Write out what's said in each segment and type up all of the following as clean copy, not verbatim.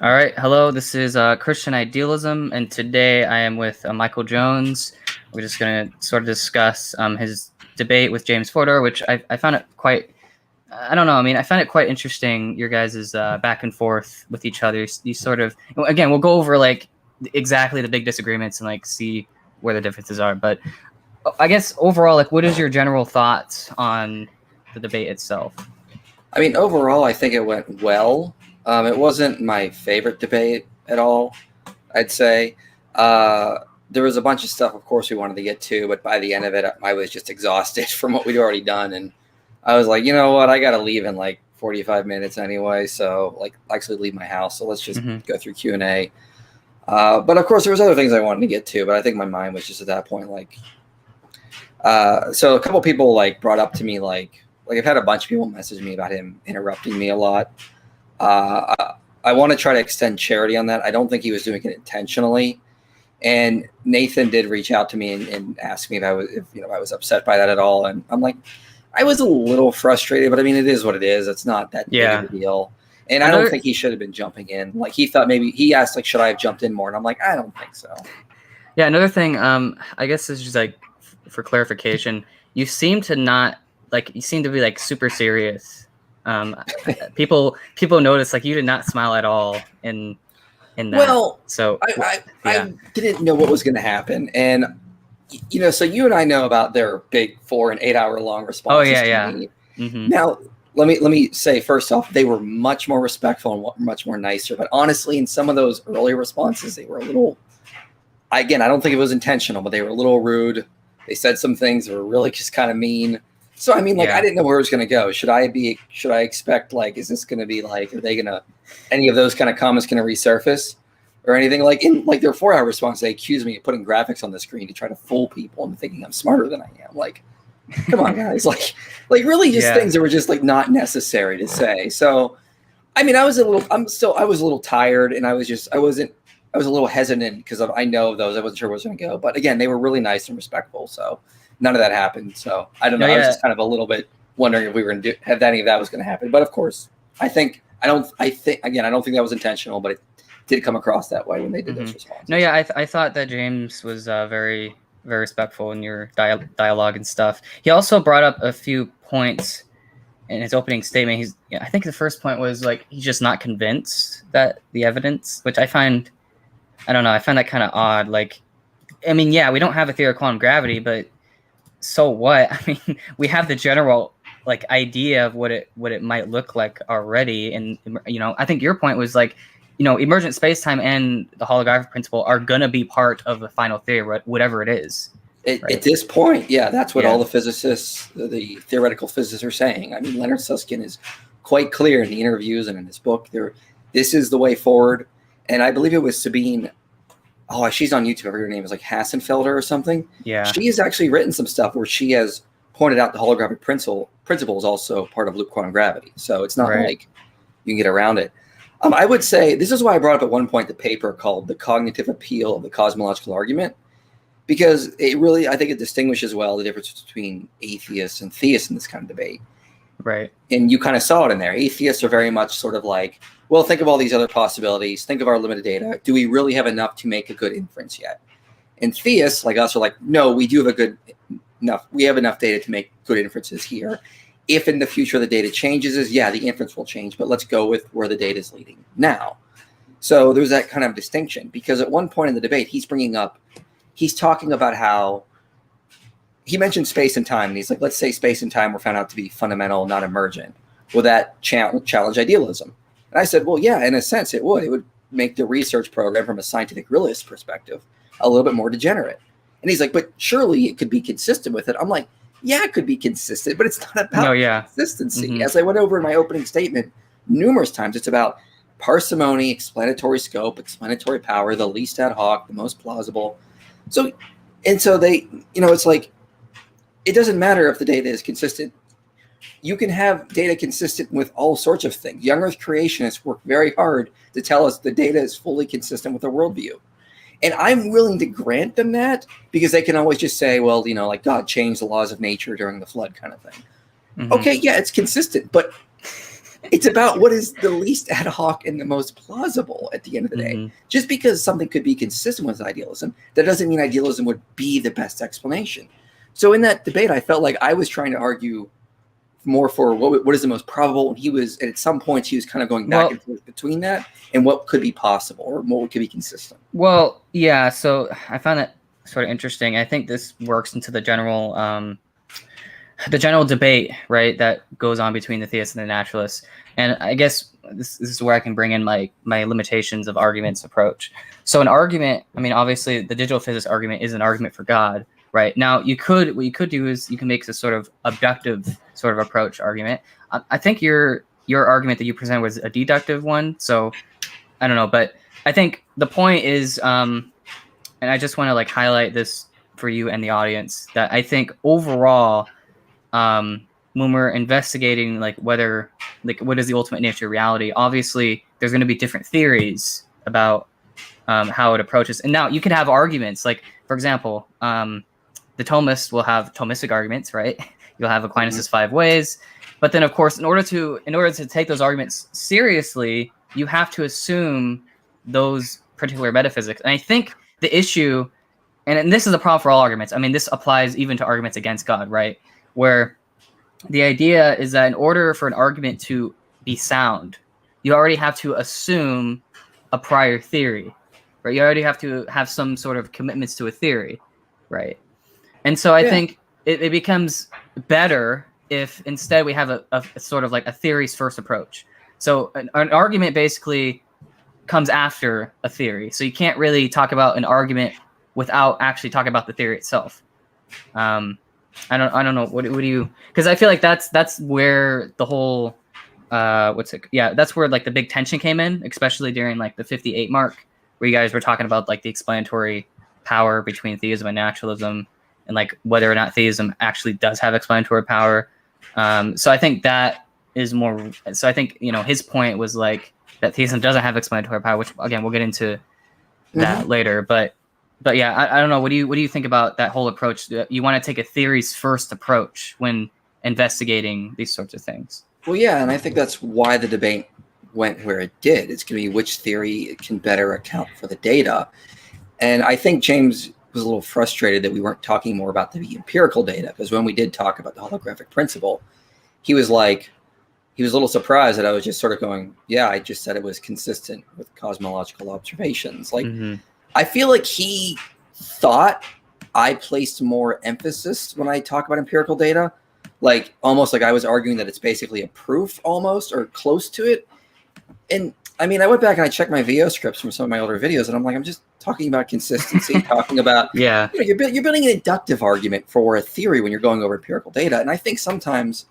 All right, hello. This is Christian Idealism, and today I am with Michael Jones. We're just going to sort of discuss his debate with James Fodor, which I found it quite. I don't know. I mean, I found it quite interesting. Your guys' back and forth with each other. You sort of again, we'll go over like exactly the big disagreements and like see where the differences are. But I guess overall, like, what is your general thoughts on the debate itself? I mean, overall, I think it went well. It wasn't my favorite debate at all, I'd say. There was a bunch of stuff, of course, we wanted to get to, but by the end of it, I was just exhausted from what we'd already done. And I was like, you know what? I got to leave in like 45 minutes anyway. So, like, actually leave my house. So let's just go through Q&A. But, of course, there was other things I wanted to get to, but I think my mind was just at that point, like... So a couple people, like, brought up to me, like I've had a bunch of people message me about him interrupting me a lot. I want to try to extend charity on that. I don't think he was doing it intentionally. And Nathan did reach out to me and ask me if I was upset by that at all. And I'm like, I was a little frustrated, but I mean, it is what it is. It's not that big of a deal. And I don't think he should have been jumping in. Like, he thought maybe he asked, like, should I have jumped in more? And I'm like, I don't think so. Yeah. Another thing, I guess is just like for clarification, you seem to be like super serious. People notice like you did not smile at all in that. Well, so I didn't know what was going to happen, and so you and I know about their big 4 and 8 hour long responses. Oh yeah. Mm-hmm. Now let me say first off, they were much more respectful and much more nicer. But honestly, in some of those early responses, they were a little. Again, I don't think it was intentional, but they were a little rude. They said some things that were really just kind of mean. So, I mean, like, I didn't know where it was going to go. Should I expect, like, is this going to be like, any of those kind of comments going to resurface or anything? Like, in like their 4 hour response, they accused me of putting graphics on the screen to try to fool people and thinking I'm smarter than I am. Like, come on, guys. Like really just things that were just like not necessary to say. So, I mean, I was a little tired, and I was a little hesitant because I know of those. I wasn't sure where it was going to go. But again, they were really nice and respectful. So none of that happened. So I don't know. I was just kind of a little bit wondering if we were going to have any of that was going to happen. But of course, I don't think that was intentional, but it did come across that way when they did those responses. No, yeah, I thought that James was very, very respectful in your dialogue and stuff. He also brought up a few points in his opening statement. I think the first point was like he's just not convinced that the evidence, which I find that kind of odd. Like, I mean, yeah, we don't have a theory of quantum gravity, but so what? I mean, we have the general like idea of what it might look like already. And I think your point was like, emergent spacetime and the holographic principle are gonna be part of the final theory, whatever it is. At this point, yeah, that's what all the physicists, the theoretical physicists, are saying. I mean, Leonard Susskind is quite clear in the interviews and in his book. This is the way forward. And I believe it was Sabine. Oh, she's on YouTube. Her name is like Hassenfelder or something. Yeah. She has actually written some stuff where she has pointed out the holographic principle is also part of loop quantum gravity. So it's not like you can get around it. I would say this is why I brought up at one point the paper called The Cognitive Appeal of the Cosmological Argument, because it really, I think it distinguishes well the difference between atheists and theists in this kind of debate. Right. And you kind of saw it in there. Atheists are very much sort of like, well, think of all these other possibilities. Think of our limited data. Do we really have enough to make a good inference yet? And theists like us are like, no, we do have we have enough data to make good inferences here. If in the future the data changes, the inference will change, but let's go with where the data is leading now. So there's that kind of distinction, because at one point in the debate, he's talking about how he mentioned space and time, and he's like, let's say space and time were found out to be fundamental, not emergent. Will that challenge idealism? And I said, well, yeah, in a sense it would. It would make the research program from a scientific realist perspective a little bit more degenerate. And he's like, but surely it could be consistent with it. I'm like, yeah, it could be consistent, but it's not about consistency. Mm-hmm. As I went over in my opening statement numerous times, it's about parsimony, explanatory scope, explanatory power, the least ad hoc, the most plausible. So they, it's like, it doesn't matter if the data is consistent. You can have data consistent with all sorts of things. Young Earth creationists work very hard to tell us the data is fully consistent with their worldview. And I'm willing to grant them that, because they can always just say, well, like God changed the laws of nature during the flood kind of thing. Mm-hmm. Okay, yeah, it's consistent. But It's about what is the least ad hoc and the most plausible at the end of the day. Just because something could be consistent with idealism, that doesn't mean idealism would be the best explanation. So in that debate, I felt like I was trying to argue more for what is the most probable, and he was, at some points, he was kind of going back and forth between that and what could be possible or what could be consistent. Well, yeah, so I found that sort of interesting. I think this works into the general debate, right, that goes on between the theists and the naturalists. And I guess this is where I can bring in my limitations of arguments approach. So an argument, I mean, obviously the digital physics argument is an argument for God, right? Now, what you could do is you can make this sort of abductive sort of approach argument. I think your argument that you presented was a deductive one. So I don't know, but I think the point is, and I just want to like highlight this for you and the audience, that I think overall, when we're investigating like whether like what is the ultimate nature of reality, obviously there's going to be different theories about how it approaches. And now you can have arguments like, for example, the Thomists will have Thomistic arguments, right? You'll have Aquinas' 5 ways, but then of course, in order to take those arguments seriously, you have to assume those particular metaphysics. And I think the issue, and this is a problem for all arguments. I mean, this applies even to arguments against God, right? Where the idea is that in order for an argument to be sound, you already have to assume a prior theory, right? You already have to have some sort of commitments to a theory, right? And so I think it becomes better if instead we have a sort of like a theories first approach. So an argument basically comes after a theory. So you can't really talk about an argument without actually talking about the theory itself. I don't know. What do you? Because I feel like that's where the whole that's where like the big tension came in, especially during like the 58 mark, where you guys were talking about like the explanatory power between theism and naturalism, and like whether or not theism actually does have explanatory power. So I think that is more. So I think his point was like that theism doesn't have explanatory power, which again we'll get into that later, but. But yeah, I don't know. What do you think about that whole approach? You want to take a theories first approach when investigating these sorts of things? Well, yeah, and I think that's why the debate went where it did. It's going to be which theory can better account for the data. And I think James was a little frustrated that we weren't talking more about the empirical data, because when we did talk about the holographic principle, he was a little surprised that I was just sort of going, yeah, I just said it was consistent with cosmological observations. Like, I feel like he thought I placed more emphasis when I talk about empirical data, like almost like I was arguing that it's basically a proof almost or close to it. And I mean, I went back and I checked my VO scripts from some of my older videos, and I'm like, I'm just talking about consistency, talking about, you're building an inductive argument for a theory when you're going over empirical data. And I think sometimes,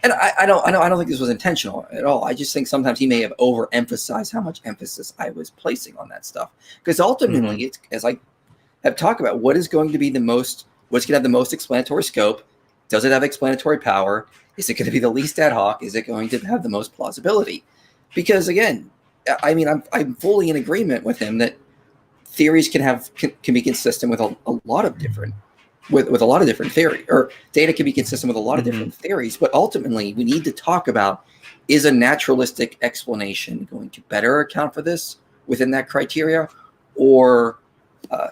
and I don't think this was intentional at all. I just think sometimes he may have overemphasized how much emphasis I was placing on that stuff. Because ultimately, it's, as I have talked about, what's going to have the most explanatory scope? Does it have explanatory power? Is it going to be the least ad hoc? Is it going to have the most plausibility? Because again, I mean, I'm fully in agreement with him that theories can be consistent with a lot of different. With a lot of different theory, or data can be consistent with a lot of different theories, but ultimately we need to talk about, is a naturalistic explanation going to better account for this within that criteria, or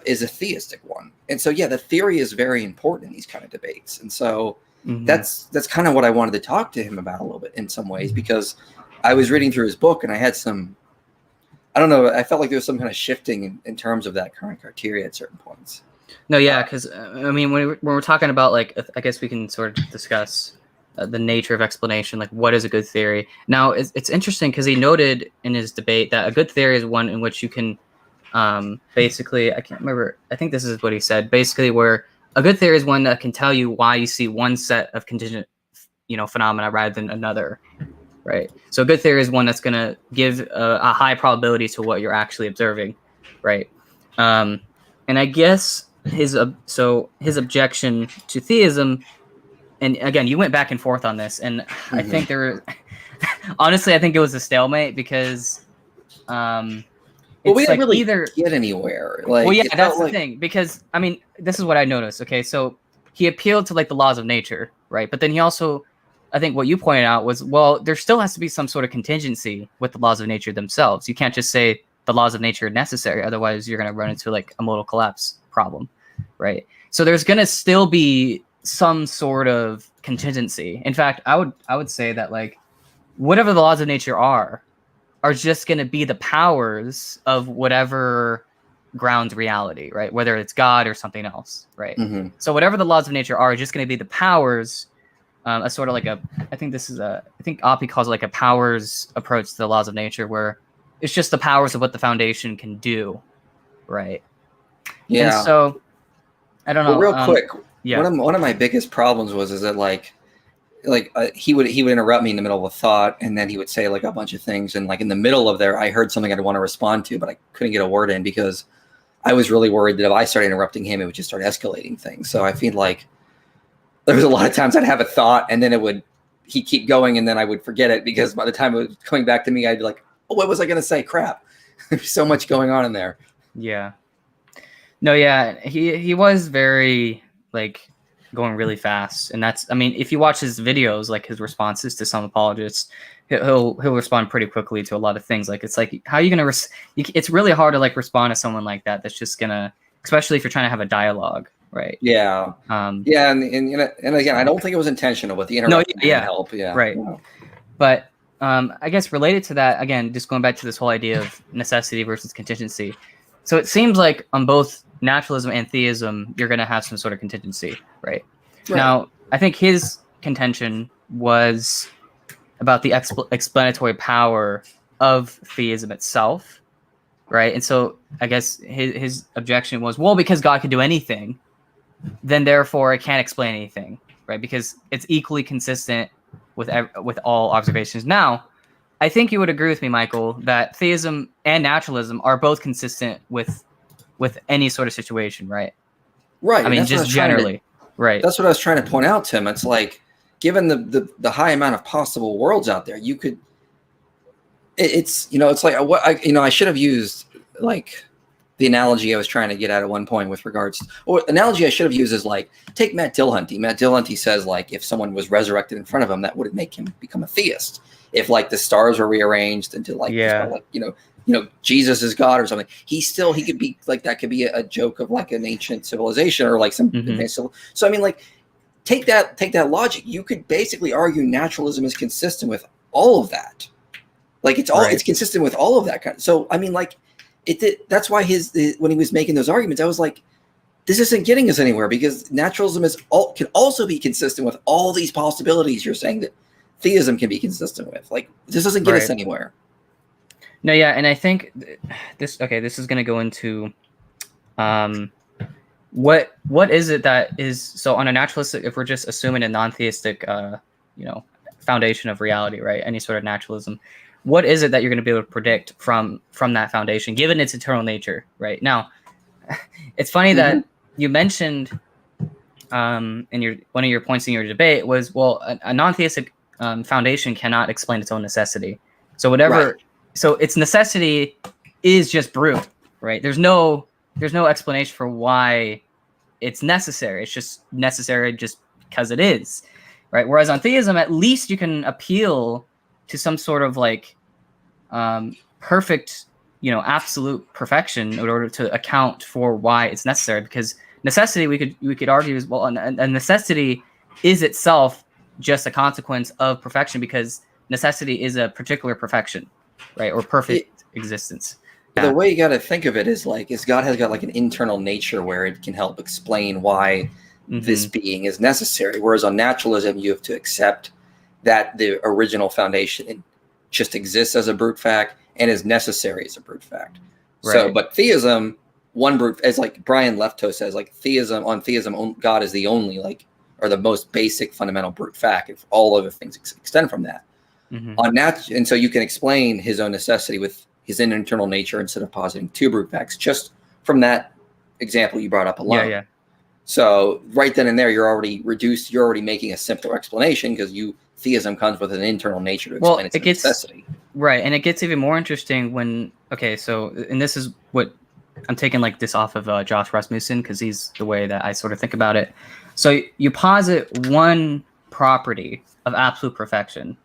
is a theistic one? And so, yeah, the theory is very important in these kind of debates. And so that's kind of what I wanted to talk to him about a little bit in some ways, because I was reading through his book and I had I don't know, I felt like there was some kind of shifting in terms of that current criteria at certain points. No, yeah, because I mean, when we're talking about, like, I guess we can sort of discuss the nature of explanation, like what is a good theory. Now, it's interesting because he noted in his debate that a good theory is one in which you can basically, I can't remember, I think this is what he said, basically where a good theory is one that can tell you why you see one set of contingent, phenomena rather than another, right? So a good theory is one that's going to give a high probability to what you're actually observing, right? And I guess his objection to theism, and again, you went back and forth on this, and I think honestly, I think it was a stalemate because we didn't really get anywhere. Like, well, yeah, that's the thing, because I mean, this is what I noticed. Okay, so he appealed to like the laws of nature, right? But then he also I think what you pointed out was, well, there still has to be some sort of contingency with the laws of nature themselves. You can't just say the laws of nature are necessary, otherwise you're going to run into like a modal collapse problem, right? So there's going to still be some sort of contingency. In fact, I would say that like whatever the laws of nature are just going to be the powers of whatever grounds reality, right? Whether it's God or something else, right? Mm-hmm. So whatever the laws of nature are just going to be the powers. A sort of like I think Oppie calls it like a powers approach to the laws of nature, where it's just the powers of what the foundation can do, right? Yeah. And so I don't know. Well, real quick, yeah. one of my biggest problems is that he would interrupt me in the middle of a thought, and then he would say like a bunch of things, and like in the middle of there, I heard something I'd want to respond to, but I couldn't get a word in because I was really worried that if I started interrupting him, it would just start escalating things. So I feel like there was a lot of times I'd have a thought, and then he'd keep going, and then I would forget it because by the time it was coming back to me, I'd be like, oh, what was I going to say? Crap. There's so much going on in there. Yeah. No, yeah. He was very like going really fast. And that's, I mean, if you watch his videos, like his responses to some apologists, he'll respond pretty quickly to a lot of things. Like, it's like, how are you going to, it's really hard to like respond to someone like that. That's just going to, especially if you're trying to have a dialogue. Right. Yeah. Yeah. And again, I don't think it was intentional, but the interruption didn't help. Yeah. Right. Yeah. But I guess related to that, again, just going back to this whole idea of necessity versus contingency. So it seems like on both naturalism and theism, you're going to have some sort of contingency, right? Now, I think his contention was about the explanatory power of theism itself, right? And so I guess his objection was, well, because God could do anything, then therefore it can't explain anything, right? Because it's equally consistent with all observations. Now, I think you would agree with me, Michael, that theism and naturalism are both consistent with any sort of situation, right? Right. I mean, just generally, right. That's what I was trying to point out, Tim. It's like, given the high amount of possible worlds out there, you could. It's it's like I should have used like the analogy I was trying to get at one point with regards. Or analogy I should have used is like, take Matt Dillahunty. Matt Dillahunty says like if someone was resurrected in front of him, that would make him become a theist. If like the stars were rearranged into like Jesus is God or something, he could be like, that could be a joke of like an ancient civilization or like some advanced. So I mean, like take that logic, you could basically argue naturalism is consistent with all of that. Like it's consistent with all of that kind of, so I mean like that's why when he was making those arguments, I was like, this isn't getting us anywhere, because naturalism can also be consistent with all these possibilities you're saying that theism can be consistent with. Like, this doesn't get us anywhere. No, yeah, and I think this is going to go into what is it that is, so on a naturalistic, if we're just assuming a non-theistic foundation of reality, right? Any sort of naturalism, what is it that you're going to be able to predict from that foundation, given its eternal nature, right? Now, it's funny that you mentioned in one of your points in your debate was, well, a non-theistic foundation cannot explain its own necessity. So so its necessity is just brute, right? There's no explanation for why it's necessary. It's just necessary just because it is, right? Whereas on theism, at least you can appeal to some sort of like perfect, absolute perfection in order to account for why it's necessary. Because necessity, we could argue is, well, a necessity is itself just a consequence of perfection, because necessity is a particular perfection, right? Or perfect existence. The way you got to think of it is God has got like an internal nature where it can help explain why this being is necessary. Whereas on naturalism, you have to accept that the original foundation just exists as a brute fact and is necessary as a brute fact. Right. So, but theism, one brute, as like Brian Lefto says, like theism, God is the only or the most basic fundamental brute fact. If all other things extend from that. And so you can explain his own necessity with his internal nature instead of positing two brute facts, just from that example you brought up alone. Yeah. So right then and there, you're already making a simpler explanation, because theism comes with an internal nature to explain its necessity. Right, and it gets even more interesting when, and this is what I'm taking this off of Josh Rasmussen, because he's the way that I sort of think about it. So you posit one property of absolute perfection.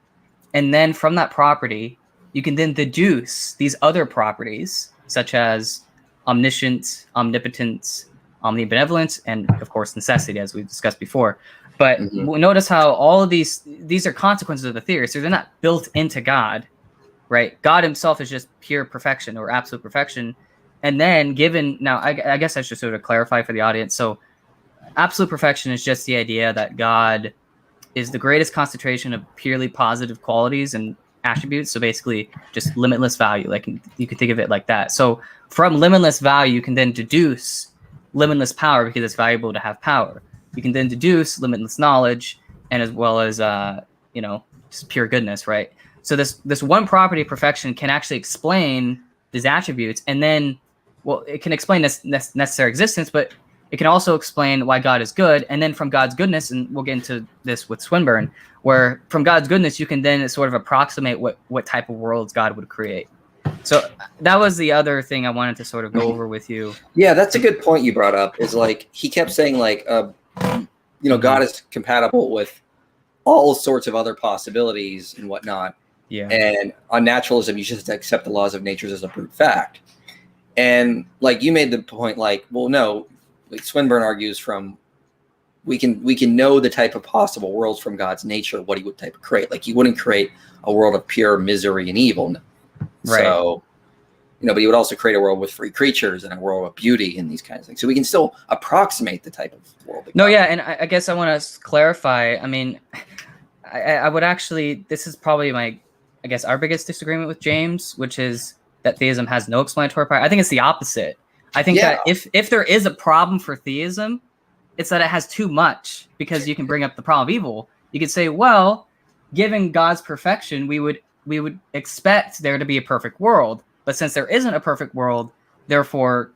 And then from that property, you can then deduce these other properties, such as omniscience, omnipotence, omnibenevolence, and of course necessity, as we've discussed before. But notice how all of these are consequences of the theory, so they're not built into God, right? God himself is just pure perfection or absolute perfection. And then given, now I guess I should sort of clarify for the audience. So absolute perfection is just the idea that God is the greatest concentration of purely positive qualities and attributes. So basically just limitless value. Like you could think of it like that. So from limitless value, you can then deduce limitless power because it's valuable to have power. You can then deduce limitless knowledge and as well as, just pure goodness, right? So this one property of perfection can actually explain these attributes, and then, well, it can explain this necessary existence, but it can also explain why God is good. And then from God's goodness, and we'll get into this with Swinburne, where from God's goodness, you can then sort of approximate what type of worlds God would create. So that was the other thing I wanted to sort of go over with you. Yeah, that's a good point you brought up, is like, he kept saying like, God is compatible with all sorts of other possibilities and whatnot. Yeah. And on naturalism, you just have to accept the laws of nature as a brute fact. And like you made the point, like, well, no, like Swinburne argues from we can know the type of possible worlds from God's nature, what he would type of create. Like he wouldn't create a world of pure misery and evil. Right. So, but he would also create a world with free creatures and a world of beauty and these kinds of things. So we can still approximate the type of world. No, yeah, and I guess I want to clarify. I mean, I would actually, this is probably our biggest disagreement with James, which is that theism has no explanatory power. I think it's the opposite. I think that if there is a problem for theism, it's that it has too much, because you can bring up the problem of evil. You could say, well, given God's perfection, we would expect there to be a perfect world. But since there isn't a perfect world, therefore,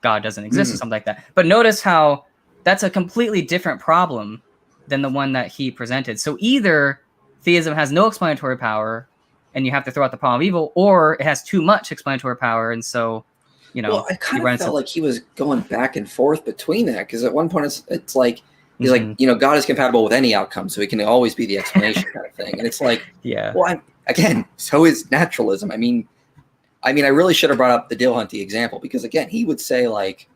God doesn't exist or something like that. But notice how that's a completely different problem than the one that he presented. So either theism has no explanatory power and you have to throw out the problem of evil, or it has too much explanatory power. And so, well, I kind of felt like he was going back and forth between that, because at one point it's like, he's like, God is compatible with any outcome, so he can always be the explanation kind of thing. And it's like, yeah, well, again, so is naturalism. I mean, I really should have brought up the Dill Hunty example, because again, he would say like,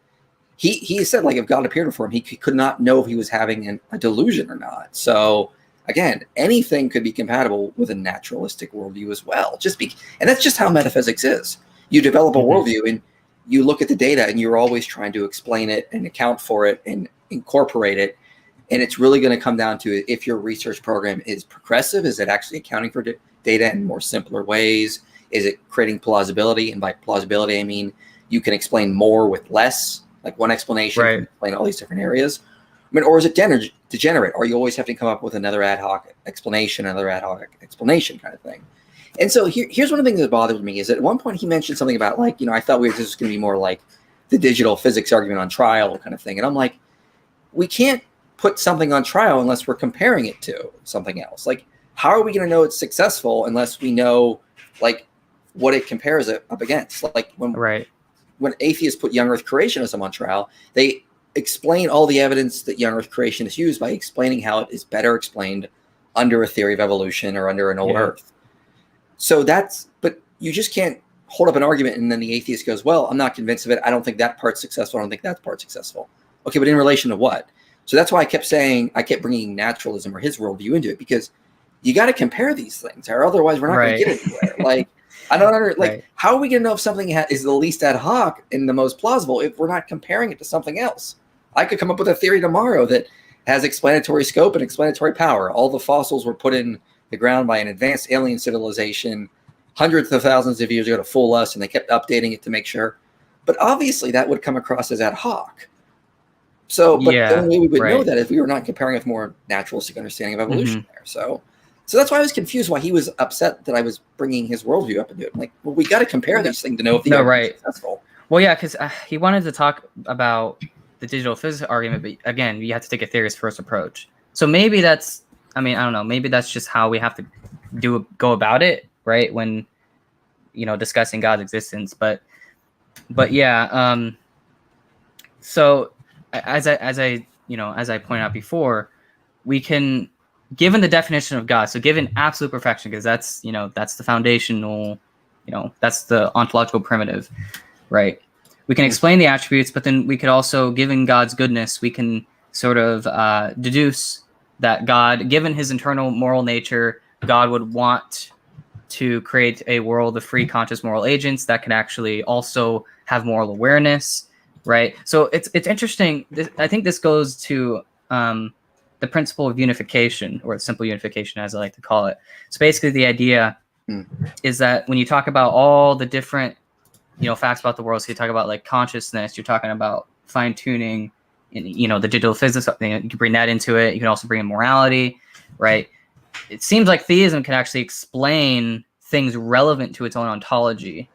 he said like if God appeared before him, he could not know if he was having a delusion or not. So again, anything could be compatible with a naturalistic worldview as well. And that's just how metaphysics is. You develop a worldview and you look at the data and you're always trying to explain it and account for it and incorporate it. And it's really going to come down to if your research program is progressive, is it actually accounting for data in more simpler ways? Is it creating plausibility? And by plausibility, I mean, you can explain more with less, like one explanation can explain all these different areas. Or is it degenerate? Or you always have to come up with another ad hoc explanation kind of thing. And so here's one of the things that bothered me, is that at one point he mentioned something about like, I thought this was going to be more like the digital physics argument on trial kind of thing. And I'm like, we can't put something on trial unless we're comparing it to something else. Like, how are we going to know it's successful unless we know like what it compares it up against? Like when atheists put young earth creationism on trial, they explain all the evidence that young earth creation is used by explaining how it is better explained under a theory of evolution or under an old earth. So but you just can't hold up an argument and then the atheist goes, well, I'm not convinced of it. I don't think that part's successful. I don't think that part's successful. Okay, but in relation to what? So that's why I kept bringing naturalism or his worldview into it, because you got to compare these things, or otherwise we're not going to get anywhere. Like, I don't understand. How are we going to know if something is the least ad hoc and the most plausible if we're not comparing it to something else? I could come up with a theory tomorrow that has explanatory scope and explanatory power. All the fossils were put in the ground by an advanced alien civilization hundreds of thousands of years ago to fool us, and they kept updating it to make sure. But obviously that would come across as ad hoc. So, but the only way we would know that if we were not comparing with more naturalistic understanding of evolution there. So that's why I was confused why he was upset that I was bringing his worldview up into it. I'm like, well, we got to compare these things to know if these are successful. Well, yeah, because he wanted to talk about the digital physics argument, but again, you have to take a theorist first approach. So maybe that's, I don't know, maybe that's just how we have to go about it, right? When, discussing God's existence. But yeah, so as I pointed out before, we can given the definition of God, so given absolute perfection, because that's, that's the foundational, that's the ontological primitive, right? We can explain the attributes, but then we could also, given God's goodness, we can sort of deduce that God, given his internal moral nature, God would want to create a world of free, conscious moral agents that can actually also have moral awareness, right? So it's interesting. I think this goes to the principle of unification, or simple unification, as I like to call it. So basically, the idea is that when you talk about all the different, facts about the world, so you talk about like consciousness, you're talking about fine tuning, the digital physics. You can bring that into it. You can also bring in morality, right? It seems like theism can actually explain things relevant to its own ontology,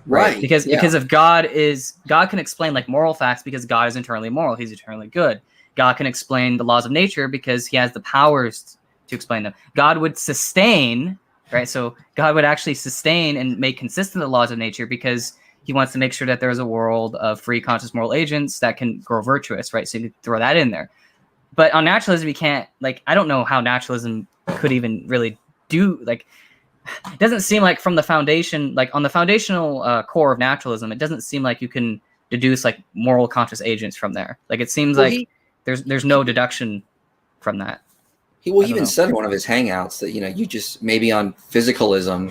right? Because if God can explain like moral facts because God is internally moral, he's eternally good. God can explain the laws of nature because he has the powers to explain them. God would sustain, right? So God would actually sustain and make consistent the laws of nature because he wants to make sure that there's a world of free, conscious moral agents that can grow virtuous, right? So you throw that in there. But on naturalism, you can't, I don't know how naturalism could even really do, it doesn't seem like from the foundation, on the foundational core of naturalism, it doesn't seem like you can deduce moral conscious agents from there. It seems there's no deduction from that. He even said in one of his hangouts that, you just, maybe on physicalism,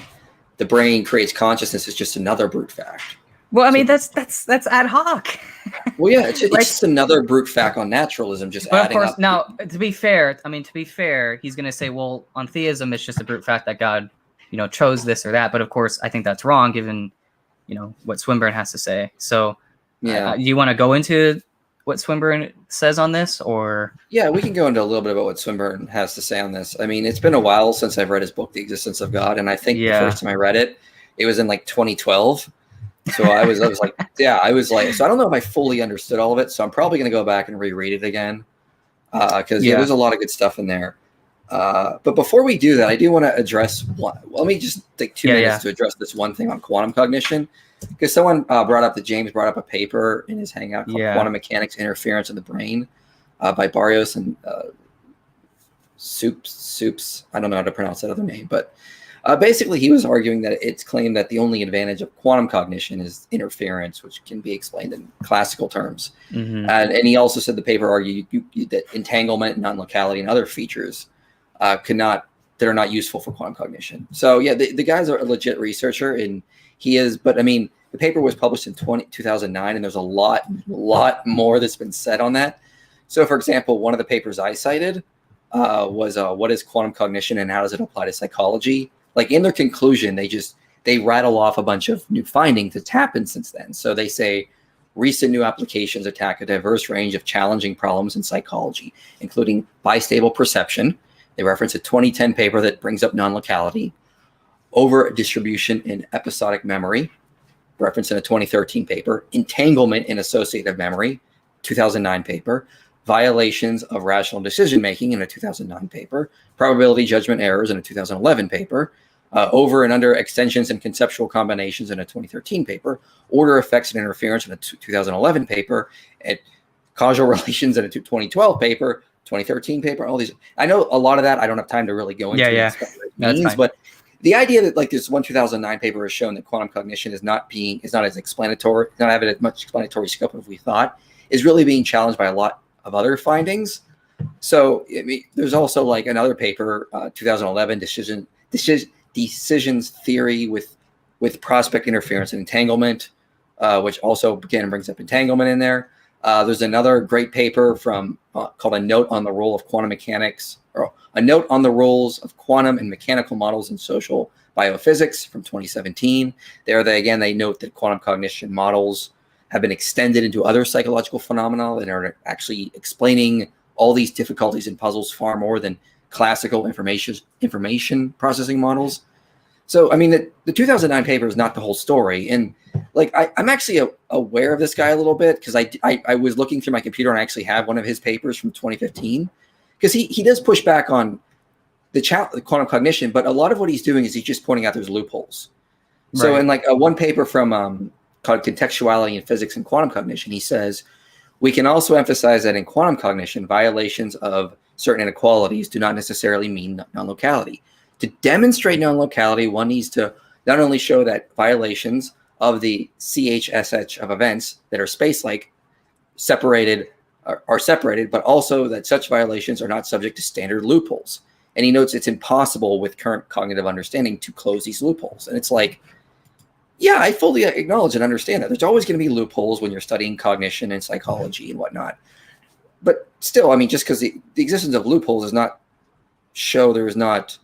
the brain creates consciousness is just another brute fact. Well, I mean, that's ad hoc. Well, yeah, it's just another brute fact on naturalism, just adding up. Now, to be fair, he's going to say, well, on theism, it's just a brute fact that God, chose this or that. But of course, I think that's wrong, given, what Swinburne has to say. So, do you want to go into what Swinburne says on this, or? Yeah, we can go into a little bit about what Swinburne has to say on this. I mean, it's been a while since I've read his book, The Existence of God, and I think the first time I read it, it was in 2012. So I was like, so I don't know if I fully understood all of it. So I'm probably going to go back and reread it again because there's a lot of good stuff in there. But before we do that, I do want to address one. Let me just take 2 minutes to address this one thing on quantum cognition, because someone James brought up a paper in his hangout called Quantum Mechanics, Interference in the Brain by Barrios and Soups. I don't know how to pronounce that other name, but basically, he was arguing that it's claimed that the only advantage of quantum cognition is interference, which can be explained in classical terms. Mm-hmm. And he also said the paper argued that entanglement, non-locality, and other features that are not useful for quantum cognition. So, the guy's a legit researcher, and he is. But I mean, the paper was published in 2009, and there's a lot more that's been said on that. So, for example, one of the papers I cited was what is quantum cognition and how does it apply to psychology? In their conclusion, they rattle off a bunch of new findings that's happened since then. So they say recent new applications attack a diverse range of challenging problems in psychology, including bistable perception. They reference a 2010 paper that brings up non-locality, over distribution in episodic memory, reference in a 2013 paper, entanglement in associative memory, 2009 paper, violations of rational decision-making in a 2009 paper, probability judgment errors in a 2011 paper, over and under extensions and conceptual combinations in a 2013 paper, order effects and interference in a 2011 paper, and causal relations in a 2012 paper, 2013 paper, all these. I know a lot of that. I don't have time to really go into what it means, but the idea that this 2009 paper has shown that quantum cognition is not as explanatory, not having as much explanatory scope as we thought, is really being challenged by a lot of other findings. So there's also another paper, 2011 decisions theory with prospect interference and entanglement, which also again brings up entanglement in there. There's another great paper from called a note on the role of quantum mechanics, or a note on the roles of quantum and mechanical models in social biophysics from 2017. They note that quantum cognition models have been extended into other psychological phenomena that are actually explaining all these difficulties and puzzles far more than classical information processing models. So, I mean, the 2009 paper is not the whole story. And I'm actually aware of this guy a little bit because I was looking through my computer and I actually have one of his papers from 2015, because he does push back on the quantum cognition, but a lot of what he's doing is he's just pointing out there's loopholes. Right. So in one paper from called Contextuality in Physics and Quantum Cognition, he says, we can also emphasize that in quantum cognition, violations of certain inequalities do not necessarily mean non-locality. To demonstrate non-locality, one needs to not only show that violations of the CHSH of events that are space-like are separated, but also that such violations are not subject to standard loopholes. And he notes it's impossible with current cognitive understanding to close these loopholes. And it's like, yeah, I fully acknowledge and understand that. There's always going to be loopholes when you're studying cognition and psychology and whatnot. But still, I mean, just because the existence of loopholes does not show does not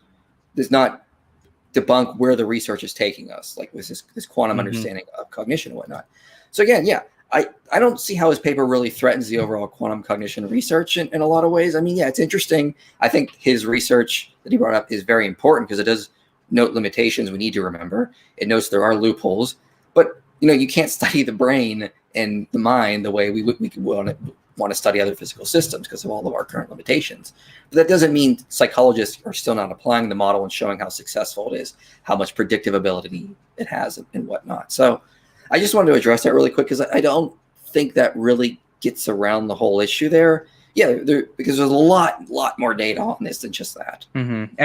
debunk where the research is taking us, like with this quantum understanding of cognition and whatnot. So again, yeah, I don't see how his paper really threatens the overall quantum cognition research in a lot of ways. I mean, yeah, it's interesting. I think his research that he brought up is very important because it does note limitations we need to remember. It notes there are loopholes, but you can't study the brain and the mind the way we could want to study other physical systems because of all of our current limitations. But that doesn't mean psychologists are still not applying the model and showing how successful it is, how much predictive ability it has and whatnot. So I just wanted to address that really quick because I don't think that really gets around the whole issue there. Yeah, because there's a lot more data on this than just that. Mm-hmm.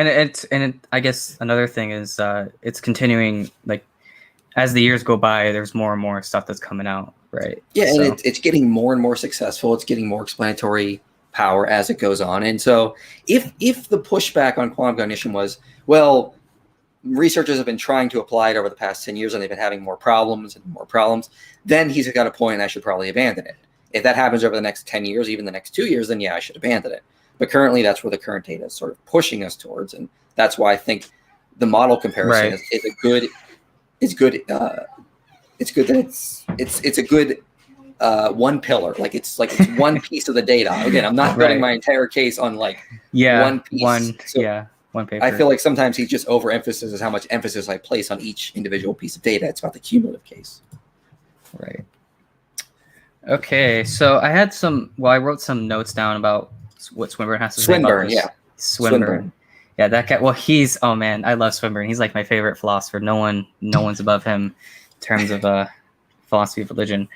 And I guess another thing is it's continuing, like as the years go by, there's more and more stuff that's coming out, right? Yeah, so. And it's getting more and more successful. It's getting more explanatory power as it goes on. And so if the pushback on quantum cognition was, well, researchers have been trying to apply it over the past 10 years and they've been having more problems, then he's got a point and I should probably abandon it. If that happens over the next 10 years, even the next 2 years, then yeah, I should abandon it. But currently that's where the current data is sort of pushing us towards. And that's why I think the model comparison is a good, it's good that it's a good one pillar. It's one piece of the data. Again, I'm not building my entire case on one piece. One paper. I feel like sometimes he just overemphasizes how much emphasis I place on each individual piece of data. It's about the cumulative case. Right. Okay, so I wrote some notes down about what Swinburne has to say about this. Swinburne. Yeah, that guy. Well, oh man, I love Swinburne. He's like my favorite philosopher. No one's above him in terms of philosophy of religion.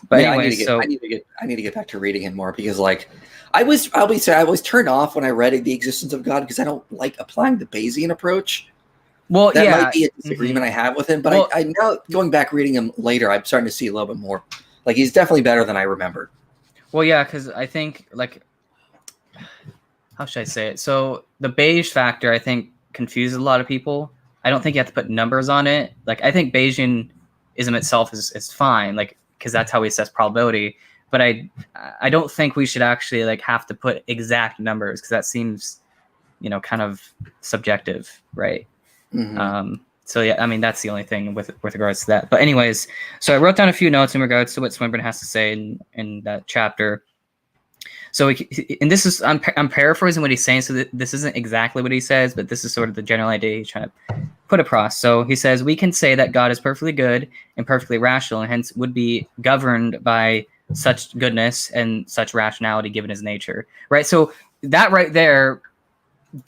But yeah, anyway, I need to get back to reading him more because I was turned off when I read The Existence of God because I don't like applying the Bayesian approach. Well, that might be a disagreement I have with him, but I now going back reading him later, I'm starting to see a little bit more. He's definitely better than I remembered. Well, yeah, because I think how should I say it? So the Bayes factor, I think, confuses a lot of people. I don't think you have to put numbers on it. I think Bayesianism itself is fine, because that's how we assess probability. But I don't think we should actually have to put exact numbers because that seems, kind of subjective, right? Mm-hmm. So yeah, I mean that's the only thing with regards to that. But anyways, so I wrote down a few notes in regards to what Swinburne has to say in that chapter. So and this is I'm paraphrasing what he's saying. So this isn't exactly what he says, but this is sort of the general idea he's trying to put across. So he says we can say that God is perfectly good and perfectly rational, and hence would be governed by such goodness and such rationality given his nature, right? So that right there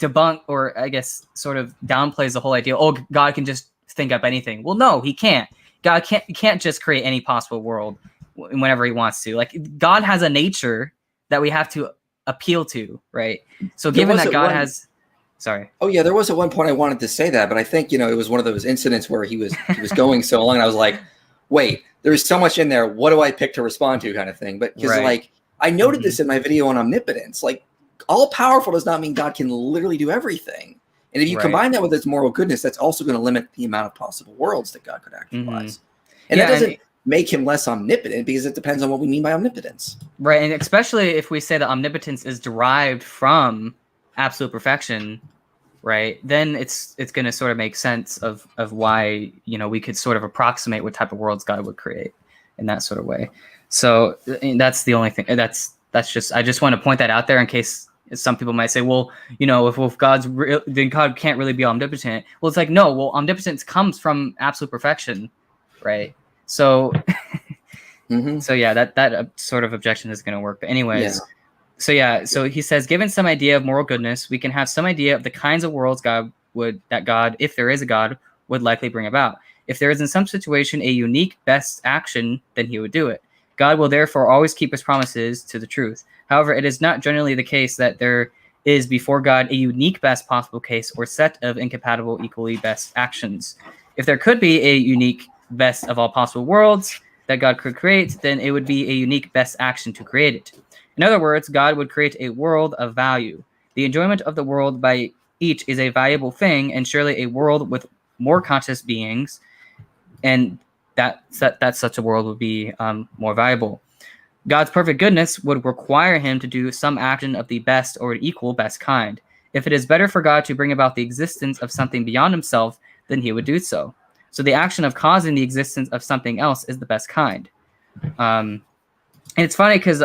debunk, or I guess sort of downplays the whole idea. Oh, God can just think up anything. Well, no, he can't. God can't just create any possible world whenever he wants to. God has a nature that we have to appeal to, right? So given that God has, sorry. Oh yeah, there was at one point I wanted to say that, but I think it was one of those incidents where he was going so long, and I was like, wait, there's so much in there. What do I pick to respond to, kind of thing? But because I noted this in my video on omnipotence, all powerful does not mean God can literally do everything. And if you combine that with his moral goodness, that's also going to limit the amount of possible worlds that God could actualize. And that doesn't make him less omnipotent because it depends on what we mean by omnipotence. Right. And especially if we say that omnipotence is derived from absolute perfection, right, then it's going to sort of make sense of why, we could sort of approximate what type of worlds God would create in that sort of way. So that's the only thing. That's just, I just want to point that out there in case some people might say, well, if God's real, then God can't really be omnipotent. Well, it's no, well, omnipotence comes from absolute perfection, right? So, so yeah, that sort of objection is going to work. But anyways, so he says, given some idea of moral goodness, we can have some idea of the kinds of worlds God, if there is a God, would likely bring about. If there is in some situation a unique best action, then he would do it. God will therefore always keep his promises to the truth. However, it is not generally the case that there is before God a unique best possible case or set of incompatible equally best actions. If there could be a unique best of all possible worlds that God could create, then it would be a unique best action to create it. In other words, God would create a world of value. The enjoyment of the world by each is a valuable thing, and surely a world with more conscious beings, and that such a world would be more valuable. God's perfect goodness would require him to do some action of the best or equal best kind. If it is better for God to bring about the existence of something beyond himself, then he would do so. So the action of causing the existence of something else is the best kind. And it's funny because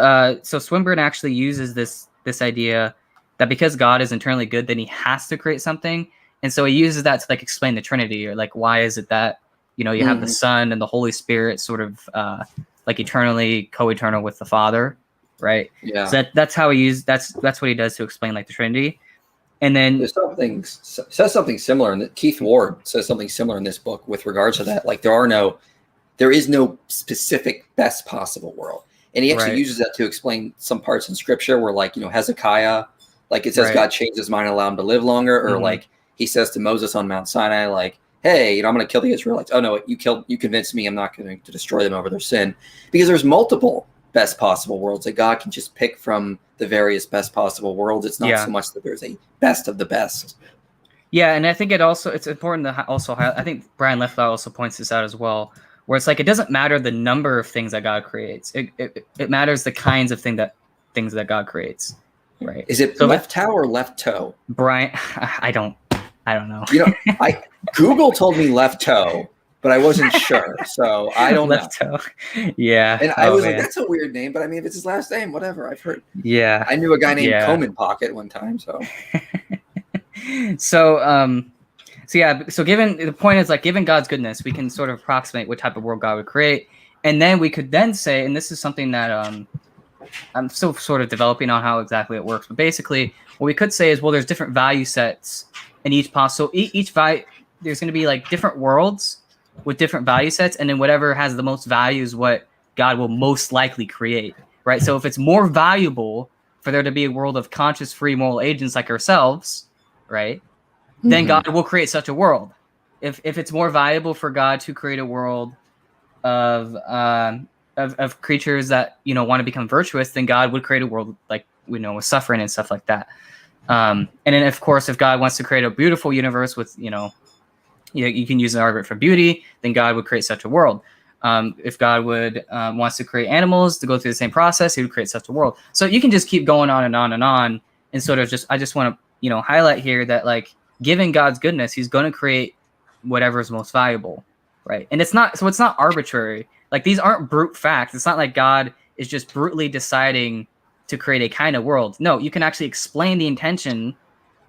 so Swinburne actually uses this idea that because God is internally good, then he has to create something. And so he uses that to like explain the Trinity, or like, why is it that, you know, you have the Son and the Holy Spirit sort of like eternally co-eternal with the Father, right? Yeah. So that's how he uses, that's what he does to explain like the Trinity. And then there's says something similar, and Keith Ward says something similar in this book with regards to that. Like there is no specific best possible world, and he actually uses that to explain some parts in Scripture where, like, you know, Hezekiah, like it says God changed his mind and allowed him to live longer, or like he says to Moses on Mount Sinai, like, hey, you know, I'm going to kill the Israelites. Oh no, you convinced me. I'm not going to destroy them over their sin, because there's multiple best possible worlds that God can just pick from the various best possible worlds. It's not so much that there's a best of the best. Yeah, and I think it's important to also highlight, I think Brian Leflau also points this out as well, where it's like it doesn't matter the number of things that God creates. It matters the kinds of things that God creates. Right. Is it left toe or left toe? Brian, I don't know. You know, Google told me left toe, but I wasn't sure, so I don't left know. Toe. Yeah. And I was like, that's a weird name, but I mean, if it's his last name, whatever. I've heard. Yeah. I knew a guy named Coleman Pocket one time, so. So given the point is, like, given God's goodness, we can sort of approximate what type of world God would create, and then we could then say, and this is something that I'm still sort of developing on how exactly it works, but basically what we could say is, well, there's different value sets in each possible. Each value, there's going to be like different worlds with different value sets, and then whatever has the most value is what God will most likely create, right? So if it's more valuable for there to be a world of conscious, free, moral agents like ourselves, right, then God will create such a world. If it's more valuable for God to create a world of creatures that, you know, want to become virtuous, then God would create a world, like, we know, with suffering and stuff like that. And then, of course, if God wants to create a beautiful universe with, you can use an argument for beauty, then God would create such a world. If God wants to create animals to go through the same process, he would create such a world. So you can just keep going on and on and on, and sort of I just want to, highlight here that, like, given God's goodness, he's going to create whatever is most valuable, right? And it's not arbitrary. Like, these aren't brute facts. It's not like God is just brutally deciding to create a kind of world. No, you can actually explain the intention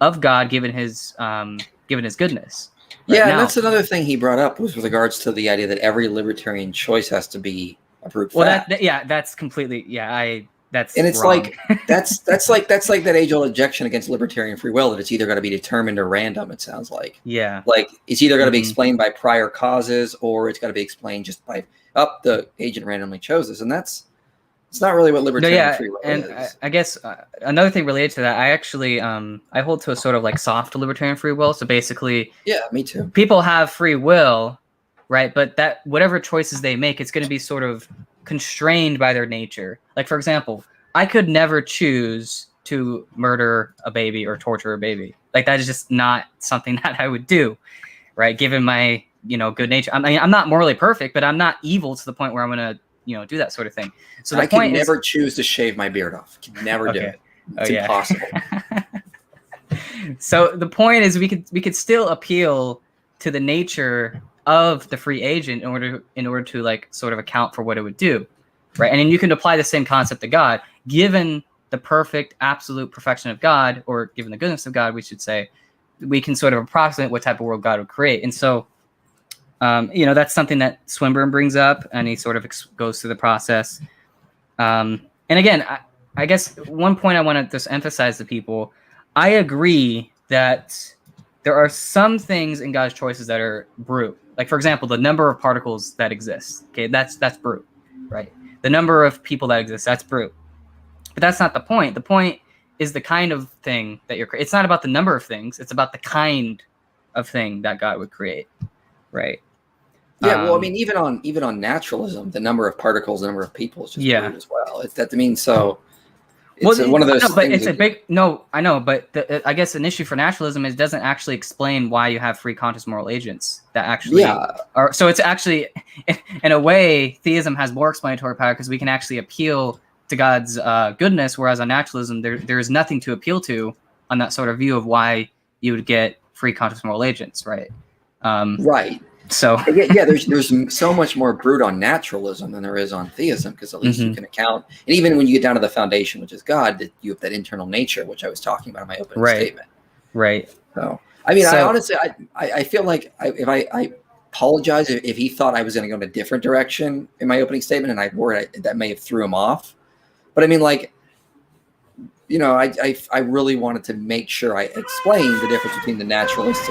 of God given his goodness. Yeah, and that's another thing he brought up, was with regards to the idea that every libertarian choice has to be a brute fact. Well, that's completely that's and it's wrong. Like that's like that age-old objection against libertarian free will, that it's either going to be determined or random. It sounds like like it's either going to be explained by prior causes, or it's got to be explained just by the agent randomly chose this, and it's not really what libertarian free will is. And I guess another thing related to that, I actually I hold to a sort of like soft libertarian free will. So basically, me too. People have free will, right? But that whatever choices they make, it's going to be sort of constrained by their nature. Like, for example, I could never choose to murder a baby or torture a baby. Like, that is just not something that I would do, right? Given my good nature. I mean, I'm not morally perfect, but I'm not evil to the point where I'm going to do that sort of thing. So I can never choose to shave my beard off. I can never do it. It's impossible. So the point is, we could still appeal to the nature of the free agent in order to like sort of account for what it would do, right? And then you can apply the same concept to God, given the perfect absolute perfection of God, or given the goodness of God, we should say. We can sort of approximate what type of world God would create. And so that's something that Swinburne brings up, and he sort of goes through the process. And again, I guess one point I want to just emphasize to people, I agree that there are some things in God's choices that are brute. Like, for example, the number of particles that exist. Okay, that's brute, right? The number of people that exist, that's brute. But that's not the point. The point is the kind of thing that you're creating. It's not about the number of things. It's about the kind of thing that God would create, right? Yeah, well, I mean, even on naturalism, the number of particles, the number of people is just brute as well. It's one of those but things. It's a big no. I know, but I guess an issue for naturalism is it doesn't actually explain why you have free conscious moral agents that actually are. So it's actually, in a way, theism has more explanatory power because we can actually appeal to God's goodness, whereas on naturalism, there is nothing to appeal to on that sort of view of why you would get free conscious moral agents, right? Right. So there's so much more brute on naturalism than there is on theism, because at least you can account, and even when you get down to the foundation, which is God, that you have that internal nature, which I was talking about in my opening statement. Right. So I mean, I honestly, I feel like I apologize if he thought I was going to go in a different direction in my opening statement, and I worried that may have threw him off. But I mean, like, you know, I really wanted to make sure I explained the difference between the naturalist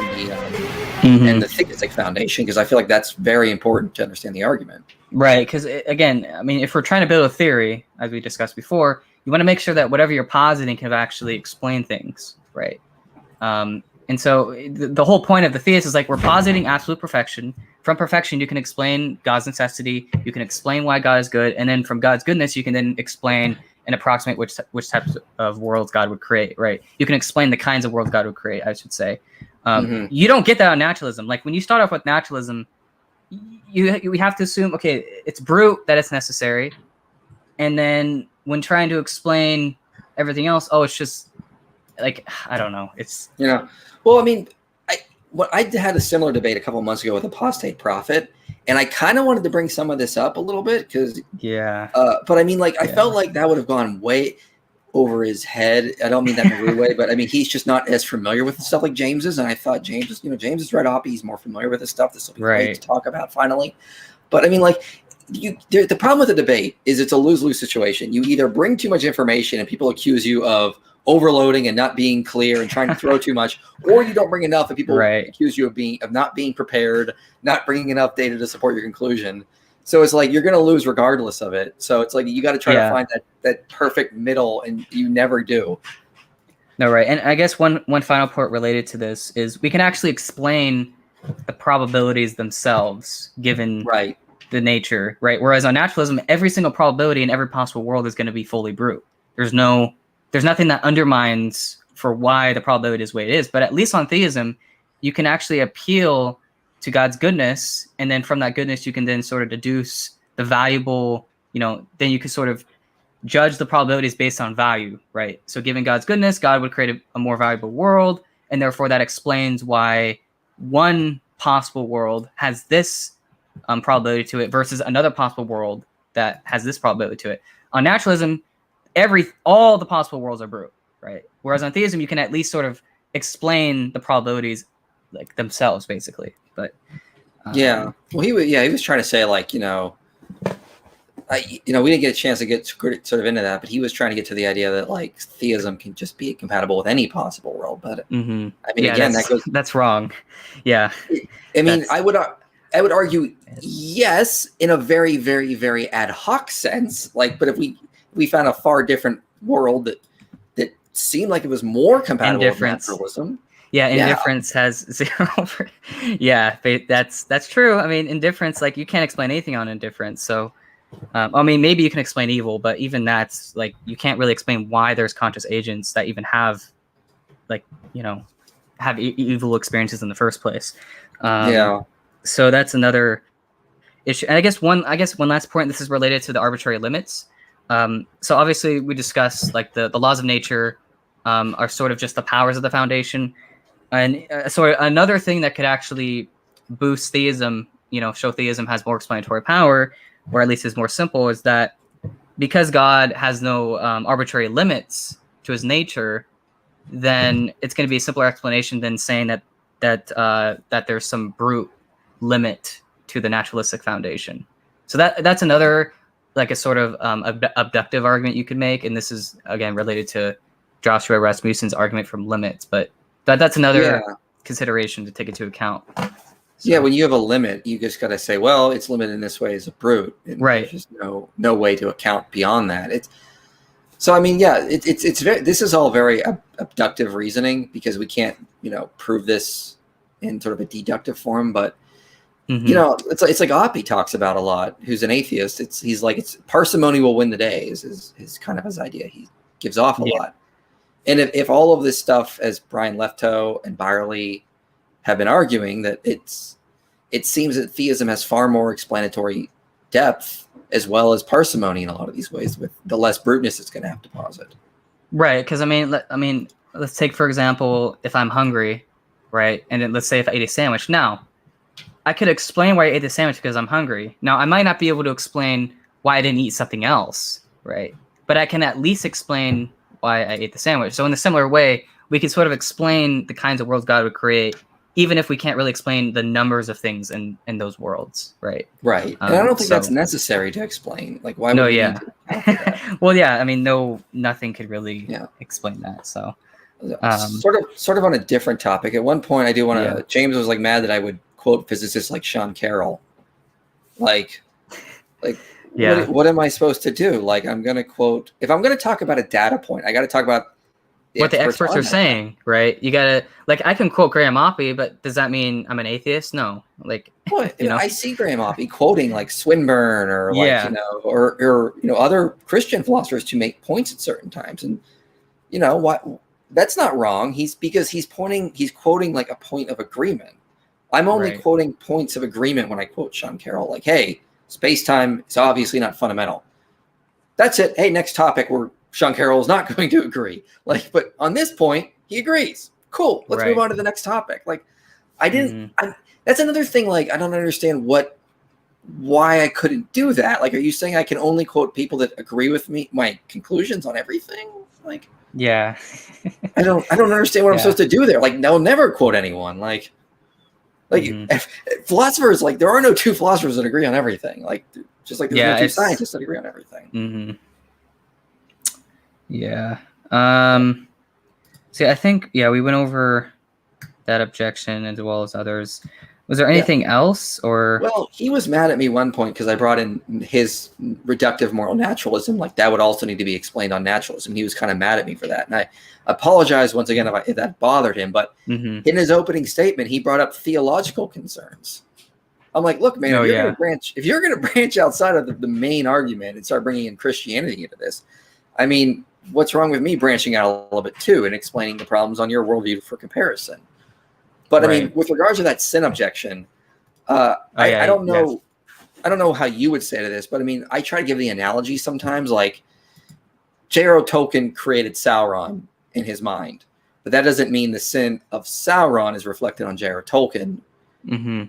and the theistic foundation, because I feel like that's very important to understand the argument. Right, because again, I mean, if we're trying to build a theory, as we discussed before, you want to make sure that whatever you're positing can actually explain things, right? And so the whole point of the theist is like we're positing absolute perfection. From perfection, you can explain God's necessity. You can explain why God is good, and then from God's goodness, you can then explain and approximate which types of worlds God would create. Right? You can explain the kinds of worlds God would create, I should say. You don't get that on naturalism. Like when you start off with naturalism, we have to assume, okay, it's brute that it's necessary, and then when trying to explain everything else, oh, it's just like, I don't know. It's, you know, well, I mean, I had a similar debate a couple of months ago with apostate prophet, and I kind of wanted to bring some of this up a little bit because, but I mean, like, I felt like that would have gone way over his head. I don't mean that in a rude way, but I mean, he's just not as familiar with the stuff like James is, and I thought James is right off. He's more familiar with this stuff. This will be great to talk about finally. But I mean, like, the problem with the debate is it's a lose-lose situation. You either bring too much information and people accuse you of overloading and not being clear and trying to throw too much, or you don't bring enough and people accuse you of not being prepared, not bringing enough data to support your conclusion. So it's like you're going to lose regardless of it. So it's like you got to try to find that perfect middle, and you never do. No, right. And I guess one final point related to this is we can actually explain the probabilities themselves given the nature, right? Whereas on naturalism, every single probability in every possible world is going to be fully brute. There's nothing that undermines for why the probability is the way it is. But at least on theism, you can actually appeal to God's goodness, and then from that goodness, you can then sort of deduce the valuable, then you can sort of judge the probabilities based on value, right? So given God's goodness, God would create a more valuable world, and therefore that explains why one possible world has this probability to it versus another possible world that has this probability to it. On naturalism, all the possible worlds are brute, right? Whereas on theism, you can at least sort of explain the probabilities like themselves, basically. But well, he was trying to say, like, we didn't get a chance to get sort of into that, but he was trying to get to the idea that like theism can just be compatible with any possible world. But I mean, again, that's wrong. Yeah, I mean, I would argue yes, in a very, very, very ad hoc sense. Like, but if we found a far different world that seemed like it was more compatible with naturalism. Yeah, indifference has zero. That's true. I mean, indifference, like, you can't explain anything on indifference. So, I mean, maybe you can explain evil, but even that's like you can't really explain why there's conscious agents that even have, like, have evil experiences in the first place. So that's another issue. And I guess one last point. This is related to the arbitrary limits. So obviously we discussed like the laws of nature are sort of just the powers of the foundation. And so another thing that could actually boost theism, show theism has more explanatory power, or at least is more simple, is that because God has no arbitrary limits to his nature, then it's going to be a simpler explanation than saying that there's some brute limit to the naturalistic foundation. So that's another, like, a sort of abductive argument you could make, and this is again related to Joshua Rasmussen's argument from limits, but that's another consideration to take into account. So. Yeah, when you have a limit, you just got to say, well, it's limited in this way as a brute. And there's just no way to account beyond that. So I mean, yeah, it's very. This is all very abductive reasoning because we can't, prove this in sort of a deductive form. But it's like Oppie talks about a lot. Who's an atheist? He's like it's parsimony will win the day. Is kind of his idea. He gives off a lot. And if all of this stuff, as Brian Leftow and Byerly have been arguing, that it seems that theism has far more explanatory depth as well as parsimony in a lot of these ways, with the less bruteness it's going to have to posit. Right, because I mean, let's take for example, if I'm hungry, right, and then let's say if I ate a sandwich. Now, I could explain why I ate the sandwich because I'm hungry. Now, I might not be able to explain why I didn't eat something else, right? But I can at least explain why I ate the sandwich. So in a similar way, we can sort of explain the kinds of worlds God would create, even if we can't really explain the numbers of things in those worlds, right? Right. And I don't think that's necessary to explain. Like, why would we need to account for that? Well, yeah, I mean, nothing could really explain that. So sort of on a different topic. At one point I do want to James was like mad that I would quote physicists like Sean Carroll. Like what am I supposed to do? Like, I'm going to quote, if I'm going to talk about a data point, I got to talk about what the experts are saying, right? You gotta, like, I can quote Graham Oppie, but does that mean I'm an atheist? No. Like, well, I see Graham Oppie quoting like Swinburne or like, or other Christian philosophers to make points at certain times. And what, that's not wrong. He's quoting like a point of agreement. I'm only quoting points of agreement when I quote Sean Carroll, like, hey, space-time is obviously not fundamental. That's it. Hey, next topic, Sean Carroll is not going to agree. Like, but on this point, he agrees. Cool. Let's move on to the next topic. Like, that's another thing. Like, I don't understand why I couldn't do that. Like, are you saying I can only quote people that agree with me, my conclusions on everything? Like, yeah, I don't understand what I'm supposed to do there. Like, they'll never quote anyone. Like philosophers, like, there are no two philosophers that agree on everything. Like, just like there's no two scientists that agree on everything. Mm-hmm. Yeah. See, I think, we went over that objection as well as others. Was there anything else, or? Well, he was mad at me one point because I brought in his reductive moral naturalism. Like, that would also need to be explained on naturalism. He was kind of mad at me for that. And I apologize once again if that bothered him. But in his opening statement, he brought up theological concerns. I'm like, look, man, if you're going to branch outside of the main argument and start bringing in Christianity into this, I mean, what's wrong with me branching out a little bit too and explaining the problems on your worldview for comparison? But I mean, with regards to that sin objection, I don't know. I don't know how you would say to this, but I mean, I try to give the analogy sometimes. Like, J.R.R. Tolkien created Sauron in his mind, but that doesn't mean the sin of Sauron is reflected on J.R.R. Tolkien. Mm-hmm.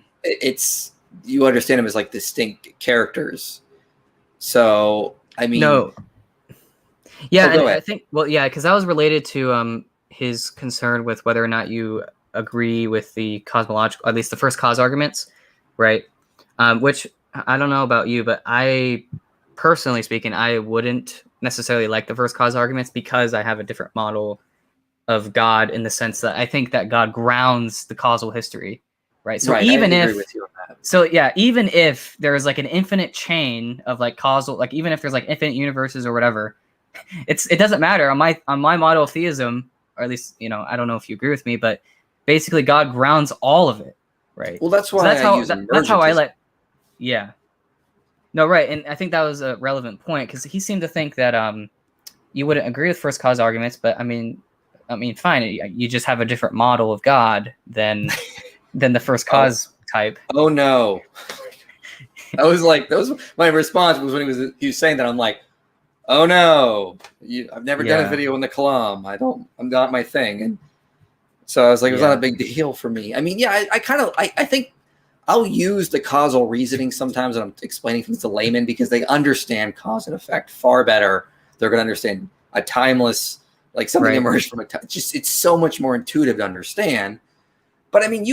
You understand him as like distinct characters. So I mean, no. Yeah, I think, because that was related to his concern with whether or not you agree with the cosmological, at least the first cause arguments, right? Which I don't know about you, but I, personally speaking, I wouldn't necessarily like the first cause arguments because I have a different model of God in the sense that I think that God grounds the causal history, right? So even if there is like an infinite chain of like causal, like even if there's like infinite universes or whatever, it doesn't matter on my model of theism, or at least, I don't know if you agree with me, but basically God grounds all of it, right? Well, that's why that's how I let. Yeah. No, right, and I think that was a relevant point because he seemed to think that you wouldn't agree with first cause arguments, but I mean, fine, you just have a different model of God than the first cause type. Oh no. That was my response was when he was saying that. I'm like, oh no, I've never done a video in the Kalam. I'm not my thing. And so I was like, it was not a big deal for me. I mean, I think I'll use the causal reasoning sometimes when I'm explaining things to laymen because they understand cause and effect far better. They're going to understand a timeless, like something emerged from it's so much more intuitive to understand. But I mean,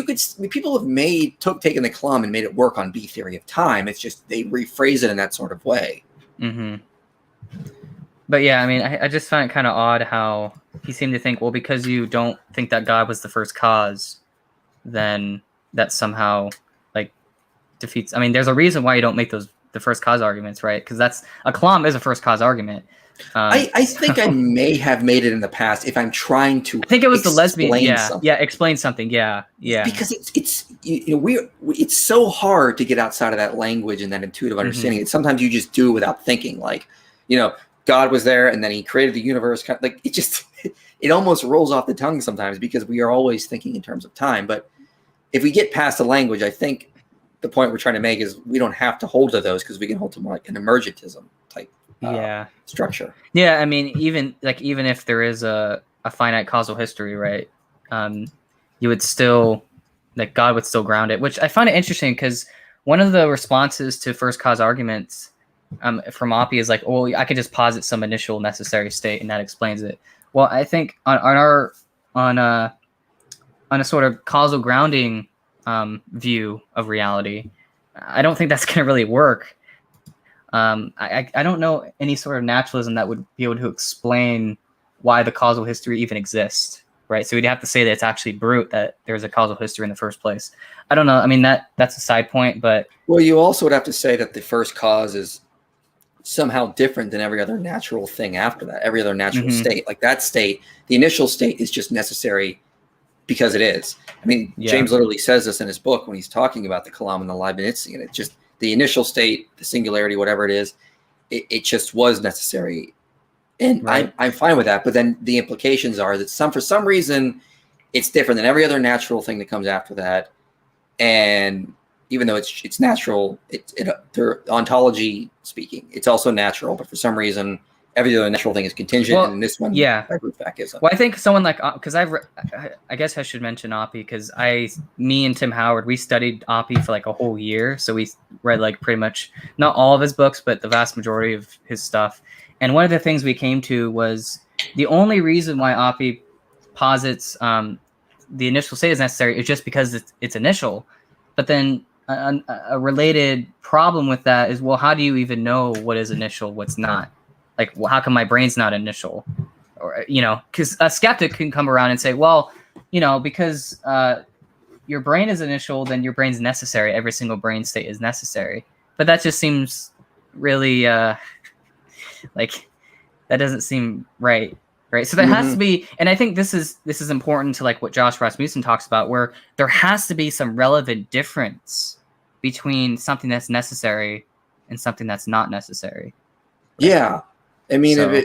people have taken the Kalam and made it work on B theory of time. It's just they rephrase it in that sort of way. Mm-hmm. But yeah, I mean, I just find it kind of odd how he seemed to think, well, because you don't think that God was the first cause, then that somehow like defeats. I mean, there's a reason why you don't make the first cause arguments, right? Because a Kalam is a first cause argument. I think I may have made it in the past if I'm trying to. I think it was the lesbian. Yeah, something. yeah. Explain something. Yeah. Because it's so hard to get outside of that language and that intuitive understanding. Sometimes you just do it without thinking. Like, God was there and then He created the universe. Like it just it almost rolls off the tongue sometimes because we are always thinking in terms of time. But if we get past the language, I think the point we're trying to make is we don't have to hold to those because we can hold to more like an emergentism type structure. Yeah, I mean, even if there is a finite causal history, right? You would still, like, God would still ground it, which I find it interesting because one of the responses to first cause arguments from Oppie is like, well, I could just posit some initial necessary state and that explains it. Well, I think on a sort of causal grounding view of reality, I don't think that's going to really work. I don't know any sort of naturalism that would be able to explain why the causal history even exists, right? So we'd have to say that it's actually brute that there's a causal history in the first place. I don't know. I mean, that's a side point, but... Well, you also would have to say that the first cause is somehow different than every other natural thing after that, every other natural state. Like that state, the initial state is just necessary because it is. I mean, James literally says this in his book when he's talking about the Kalam and the Leibnizian. It's just the initial state, the singularity, whatever it is, it just was necessary. And I'm fine with that. But then the implications are that for some reason, it's different than every other natural thing that comes after that. And even though it's natural, their ontology speaking, it's also natural. But for some reason, every other natural thing is contingent, and in this one, by brute fact isn't. Well, I think someone like, because I guess I should mention Oppie because me and Tim Howard, we studied Oppie for like a whole year, so we read like pretty much not all of his books, but the vast majority of his stuff. And one of the things we came to was the only reason why Oppie posits the initial state is necessary is just because it's initial. But then a related problem with that is, well, how do you even know what is initial, what's not? Like, well, how come my brain's not initial? Or, because a skeptic can come around and say, well, because your brain is initial, then your brain's necessary. Every single brain state is necessary. But that just seems really like that doesn't seem right. Right. So there has to be, and I think this is important to like what Josh Rasmussen talks about, where there has to be some relevant difference between something that's necessary and something that's not necessary. Right? Yeah. I mean, then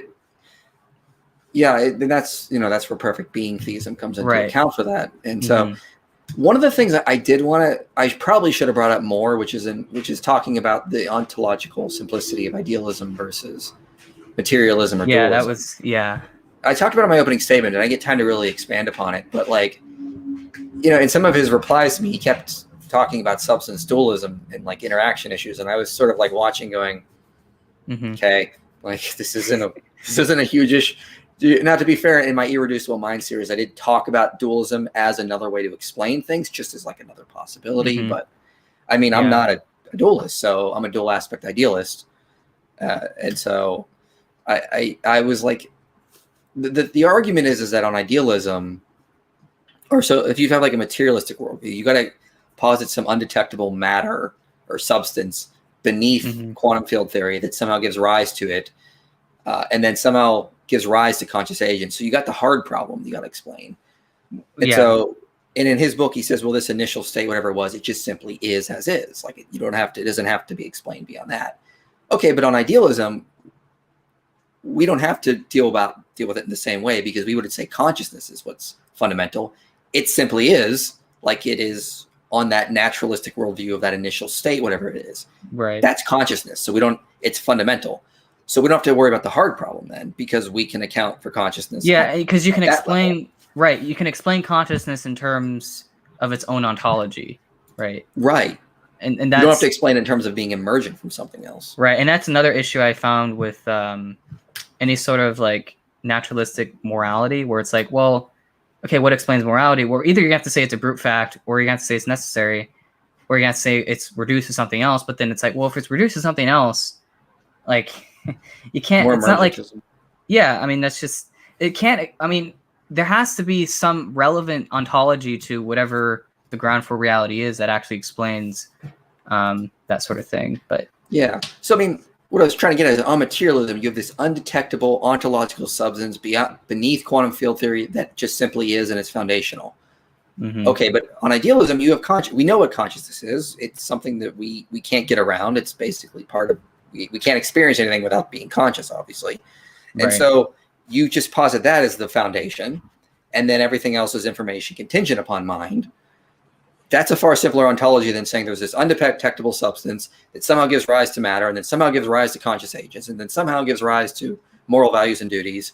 that's where perfect being theism comes into account for that. And so one of the things that I probably should have brought up more, which is talking about the ontological simplicity of idealism versus materialism or dualism. I talked about it in my opening statement, and I get time to really expand upon it. But like, in some of his replies to me, he kept talking about substance dualism and like interaction issues, and I was sort of like watching, going, okay, like this isn't a huge issue. Now, to be fair, in my Irreducible Mind series, I did talk about dualism as another way to explain things, just as like another possibility. But I mean, I'm not a dualist, so I'm a dual aspect idealist, and so I was like, the argument is that on idealism, or so if you have like a materialistic worldview, you got to posit some undetectable matter or substance beneath quantum field theory that somehow gives rise to it, and then somehow gives rise to conscious agents. So you got the hard problem you got to explain. And so, and in his book, he says, well, this initial state, whatever it was, it just simply is as is. Like it doesn't have to be explained beyond that. Okay, but on idealism, we don't have to deal with it in the same way, because we would say consciousness is what's fundamental. It simply is, like it is on that naturalistic worldview of that initial state, whatever it is. Right. That's consciousness. So it's fundamental. So we don't have to worry about the hard problem then, because we can account for consciousness. Yeah, because you can explain you can explain consciousness in terms of its own ontology, right? Right. And you don't have to explain in terms of being emergent from something else. Right. And that's another issue I found with any sort of like naturalistic morality, where it's like, well, okay, what explains morality? Well, either you have to say it's a brute fact, or you have to say it's necessary, or you have to say it's reduced to something else. But then it's like, well, if it's reduced to something else, like you can't. It's not like, I mean, that's just it can't. I mean, there has to be some relevant ontology to whatever the ground for reality is that actually explains that sort of thing. But yeah, so I mean, what I was trying to get at is on materialism, you have this undetectable ontological substance beneath quantum field theory that just simply is, and it's foundational. Mm-hmm. Okay, but on idealism, you have we know what consciousness is. It's something that we can't get around. It's basically part of, we can't experience anything without being conscious, obviously. And so you just posit that as the foundation, and then everything else is information contingent upon mind. That's a far simpler ontology than saying there's this undetectable substance that somehow gives rise to matter, and then somehow gives rise to conscious agents, and then somehow gives rise to moral values and duties.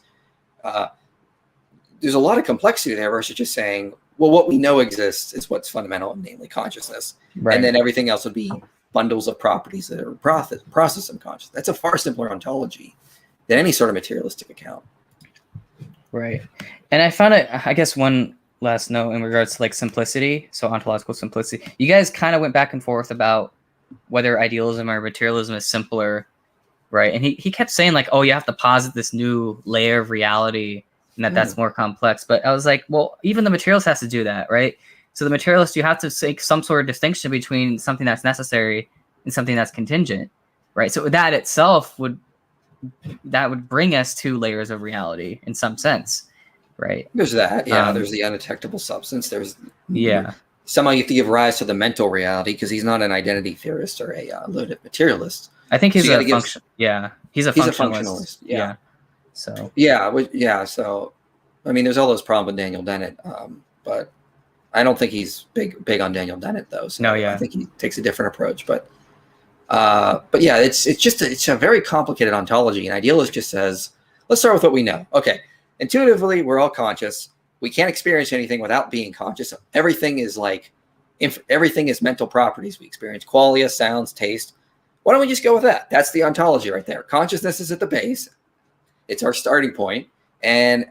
There's a lot of complexity there versus just saying, well, what we know exists is what's fundamental, namely consciousness. Right. And then everything else would be bundles of properties that are processed in consciousness. That's a far simpler ontology than any sort of materialistic account. Right. And I found it, I guess, one last note in regards to like simplicity, so ontological simplicity. You guys kind of went back and forth about whether idealism or materialism is simpler, right? And he kept saying like, oh, you have to posit this new layer of reality and that's more complex. But I was like, well, even the materialist has to do that, right? So the materialist, you have to make some sort of distinction between something that's necessary and something that's contingent, right? So that itself would bring us to layers of reality in some sense. Right. There's that. Yeah. There's the undetectable substance. There's somehow you have to give rise to the mental reality because he's not an identity theorist or a limited materialist. I think he's a function. Yeah. He's a functionalist. Yeah. So. Yeah. So, I mean, there's all those problems with Daniel Dennett, but I don't think he's big on Daniel Dennett though. So no. Yeah. I think he takes a different approach, but yeah, it's a very complicated ontology. And idealist just says, let's start with what we know. Okay. Intuitively, we're all conscious. We can't experience anything without being conscious. Everything is everything is mental properties. We experience qualia, sounds, taste. Why don't we just go with that? That's the ontology right there. Consciousness is at the base. It's our starting point. And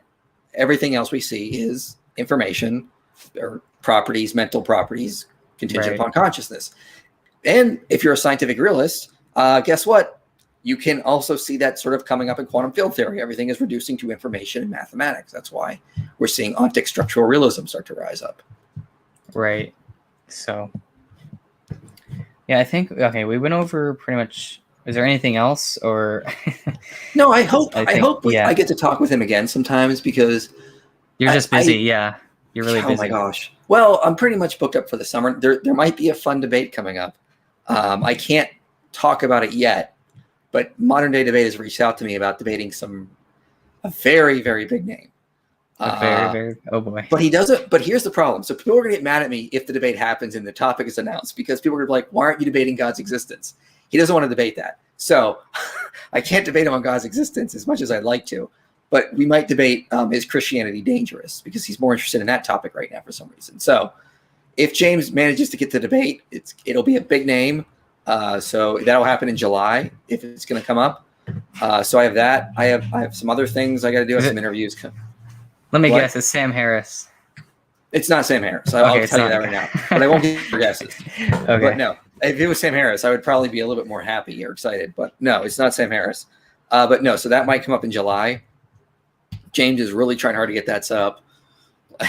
everything else we see is information or properties, mental properties, contingent upon consciousness. And if you're a scientific realist, guess what? You can also see that sort of coming up in quantum field theory. Everything is reducing to information in mathematics. That's why we're seeing ontic structural realism start to rise up. Right. So, yeah, I think, okay, we went over pretty much. Is there anything else or? No, I hope I get to talk with him again sometimes because. You're just busy. Yeah. You're really busy. Oh my gosh. Well, I'm pretty much booked up for the summer. There might be a fun debate coming up. I can't talk about it yet. But Modern Day Debate has reached out to me about debating a very, very big name. Oh boy. But he doesn't, but here's the problem. So people are going to get mad at me if the debate happens and the topic is announced because people are going to be like, why aren't you debating God's existence? He doesn't want to debate that. So I can't debate him on God's existence as much as I'd like to, but we might debate, is Christianity dangerous? Because he's more interested in that topic right now for some reason. So if James manages to get the debate, it'll be a big name. So that'll happen in July if it's going to come up. So I have that. I have some other things I got to do. I have some interviews. Let me guess. It's Sam Harris. It's not Sam Harris. I'll tell you that right now. But I won't give your guesses. Okay. But no, if it was Sam Harris, I would probably be a little bit more happy or excited. But no, it's not Sam Harris. But no, so that might come up in July. James is really trying hard to get that set up.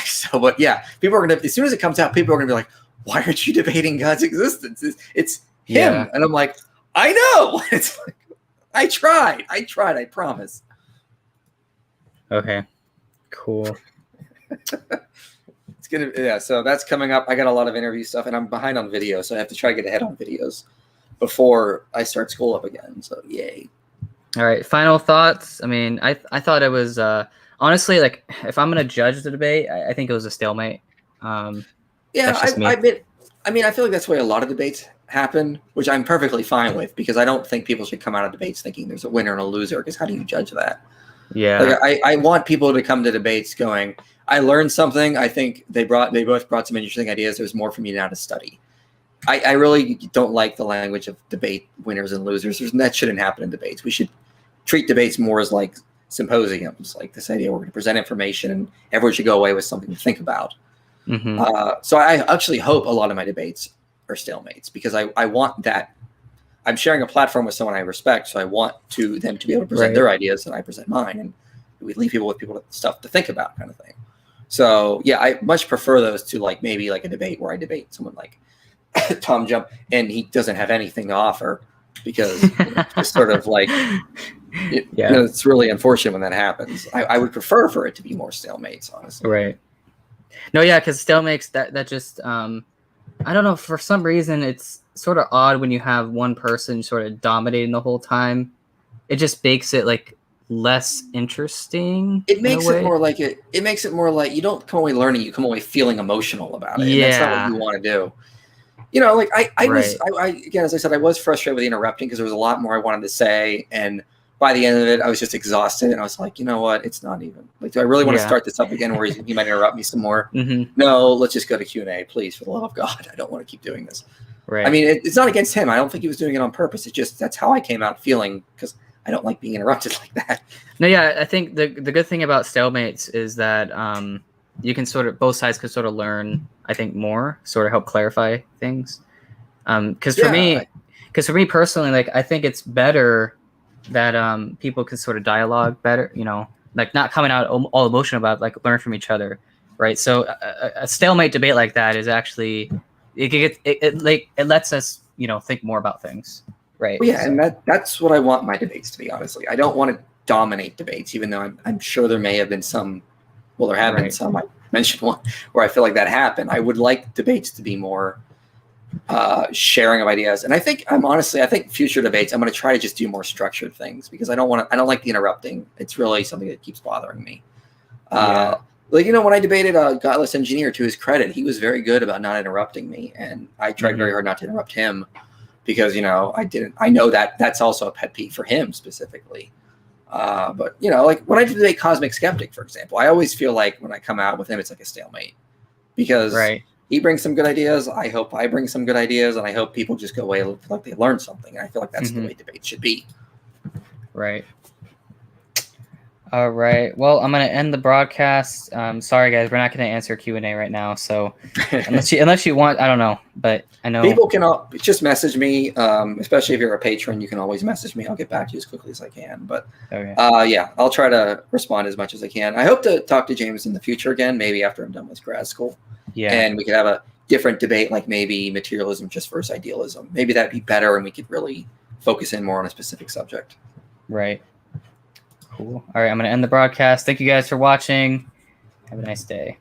So, but yeah, people are going to, as soon as it comes out, people are going to be like, why aren't you debating God's existence? It's him. Yeah. And I'm like, I know. It's like, I tried, I promise. Okay, cool. It's going to, yeah. So that's coming up. I got a lot of interview stuff and I'm behind on video. So I have to try to get ahead on videos before I start school up again. So yay. All right. Final thoughts. I mean, I thought it was, honestly, like if I'm going to judge the debate, I think it was a stalemate. Yeah, I feel like that's the way a lot of debates happen, which I'm perfectly fine with because I don't think people should come out of debates thinking there's a winner and a loser because how do you judge that? Yeah. Like, I want people to come to debates going, I learned something. I think they both brought some interesting ideas. There's more for me now to study. I really don't like the language of debate winners and losers. That shouldn't happen in debates. We should treat debates more as like symposiums, like this idea we're going to present information and everyone should go away with something to think about. Mm-hmm. So I actually hope a lot of my debates are stalemates because I want that. I'm sharing a platform with someone I respect, so I want them to be able to present their ideas and I present mine, and we leave people with stuff to think about, kind of thing. So yeah, I much prefer those to like maybe like a debate where I debate someone like Tom Jump and he doesn't have anything to offer, because it's just sort of like it's really unfortunate when that happens. I would prefer for it to be more stalemates, honestly. Right. No, yeah, because stalemates that just I don't know, for some reason it's sort of odd when you have one person sort of dominating the whole time. It just makes it like less interesting. It makes it more like it makes it more like you don't come away learning, you come away feeling emotional about it. And that's not what you want to do. Like I was again, as I said, I was frustrated with the interrupting because there was a lot more I wanted to say, and by the end of it I was just exhausted, and I was like, you know what, it's not even like, do I really want to start this up again where he might interrupt me some more? No, let's just go to Q&A, please, for the love of God. I don't want to keep doing this. Right. I mean, it's not against him. I don't think he was doing it on purpose. It's just that's how I came out feeling, because I don't like being interrupted like that. No, yeah, I think the good thing about stalemates is that you can both sides can sort of learn, I think, more, sort of help clarify things. Because for me personally, like, I think it's better that people can sort of dialogue better, like not coming out all emotional about it, like learn from each other, right? So a stalemate debate like that is actually it lets us think more about things, right? Well, yeah, so. And that's what I want my debates to be. Honestly, I don't want to dominate debates, even though I'm sure there may have been some. Well, there have been some. I mentioned one where I feel like that happened. I would like debates to be more sharing of ideas, and I think I think future debates I'm going to try to just do more structured things, because I don't like the interrupting. It's really something that keeps bothering me. Like, when I debated a Godless Engineer, to his credit, he was very good about not interrupting me, and I tried very hard not to interrupt him, because I know that that's also a pet peeve for him specifically. But like when I debate Cosmic Skeptic, for example, I always feel like when I come out with him, it's like a stalemate, because he brings some good ideas. I hope I bring some good ideas, and I hope people just go away like they learned something. And I feel like that's the way debates should be. Right. All right. Well, I'm going to end the broadcast. Sorry, guys, we're not going to answer Q&A right now. So unless you want, I don't know, but I know people can just message me. Especially if you're a patron, you can always message me. I'll get back to you as quickly as I can. But I'll try to respond as much as I can. I hope to talk to James in the future again, maybe after I'm done with grad school. Yeah. And we could have a different debate, like maybe materialism just versus idealism. Maybe that'd be better, and we could really focus in more on a specific subject. Right. Cool. All right, I'm going to end the broadcast. Thank you guys for watching. Have a nice day.